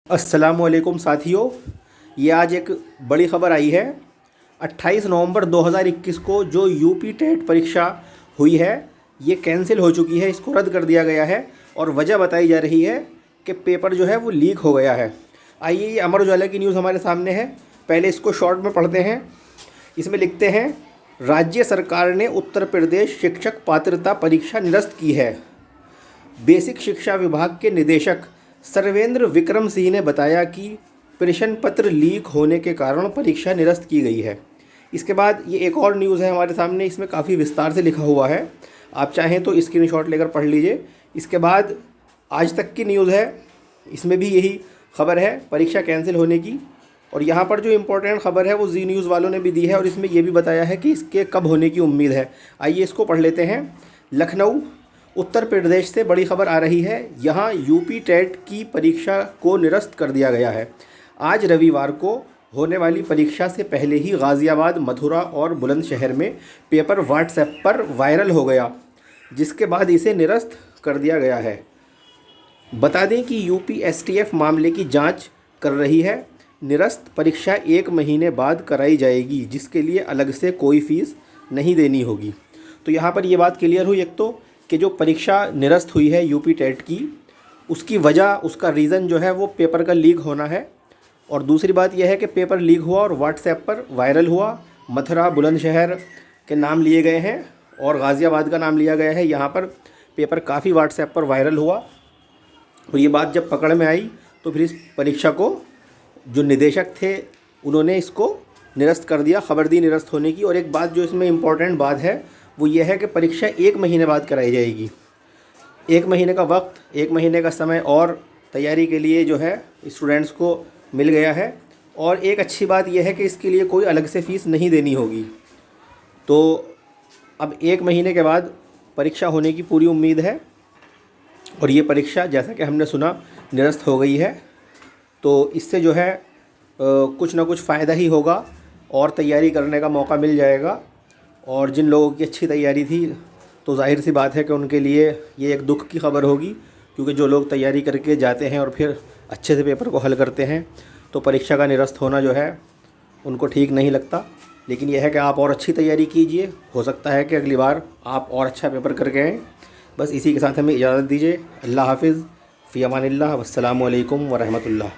अस्सलामुअलैकुम साथियों, ये आज एक बड़ी ख़बर आई है। 28 नवंबर 2021 को जो यूपी टेट परीक्षा हुई है ये कैंसिल हो चुकी है, इसको रद्द कर दिया गया है। और वजह बताई जा रही है कि पेपर जो है वो लीक हो गया है। आइए, ये अमर उजाला की न्यूज़ हमारे सामने है। पहले इसको शॉर्ट में पढ़ते हैं। इसमें लिखते हैं, राज्य सरकार ने उत्तर प्रदेश शिक्षक पात्रता परीक्षा निरस्त की है। बेसिक शिक्षा विभाग के निदेशक सर्वेंद्र विक्रम सिंह ने बताया कि प्रश्न पत्र लीक होने के कारण परीक्षा निरस्त की गई है। इसके बाद ये एक और न्यूज़ है हमारे सामने, इसमें काफ़ी विस्तार से लिखा हुआ है, आप चाहें तो स्क्रीनशॉट लेकर पढ़ लीजिए। इसके बाद आज तक की न्यूज़ है, इसमें भी यही खबर है परीक्षा कैंसिल होने की। और यहाँ पर जो इम्पोर्टेंट खबर है वो जी न्यूज़ वालों ने भी दी है और इसमें ये भी बताया है कि इसके कब होने की उम्मीद है। आइए इसको पढ़ लेते हैं। लखनऊ उत्तर प्रदेश से बड़ी खबर आ रही है। यहाँ यूपी टेट की परीक्षा को निरस्त कर दिया गया है। आज रविवार को होने वाली परीक्षा से पहले ही गाज़ियाबाद, मथुरा और बुलंदशहर में पेपर व्हाट्सएप पर वायरल हो गया, जिसके बाद इसे निरस्त कर दिया गया है। बता दें कि यूपी एसटीएफ मामले की जांच कर रही है। निरस्त परीक्षा 1 महीने बाद कराई जाएगी, जिसके लिए अलग से कोई फ़ीस नहीं देनी होगी। तो यहाँ पर ये बात क्लियर हुई, एक तो कि जो परीक्षा निरस्त हुई है यूपी टेट की, उसकी वजह, उसका रीज़न जो है वो पेपर का लीक होना है। और दूसरी बात यह है कि पेपर लीक हुआ और व्हाट्सएप पर वायरल हुआ। मथुरा, बुलंदशहर के नाम लिए गए हैं और गाज़ियाबाद का नाम लिया गया है। यहाँ पर पेपर काफ़ी व्हाट्सएप पर वायरल हुआ और ये बात जब पकड़ में आई तो फिर इस परीक्षा को जो निदेशक थे उन्होंने इसको निरस्त कर दिया, खबर दी निरस्त होने की। और एक बात जो इसमें इम्पॉर्टेंट बात है वो ये है कि परीक्षा 1 महीने बाद कराई जाएगी। 1 महीने का वक्त, 1 महीने का समय और तैयारी के लिए जो है स्टूडेंट्स को मिल गया है। और एक अच्छी बात यह है कि इसके लिए कोई अलग से फ़ीस नहीं देनी होगी। तो अब 1 महीने के बाद परीक्षा होने की पूरी उम्मीद है और ये परीक्षा, जैसा कि हमने सुना, निरस्त हो गई है। तो इससे जो है कुछ ना कुछ फ़ायदा ही होगा और तैयारी करने का मौका मिल जाएगा। और जिन लोगों की अच्छी तैयारी थी तो जाहिर सी बात है कि उनके लिए ये एक दुख की खबर होगी, क्योंकि जो लोग तैयारी करके जाते हैं और फिर अच्छे से पेपर को हल करते हैं तो परीक्षा का निरस्त होना जो है उनको ठीक नहीं लगता। लेकिन यह है कि आप और अच्छी तैयारी कीजिए, हो सकता है कि अगली बार आप और अच्छा पेपर करके आएँ। बस इसी के साथ हमें इजाज़त दीजिए। अल्लाह हाफ़िज़, फ़ी अमानिल्लाह, वस्सलामु अलैकुम व रहमतुल्लाह।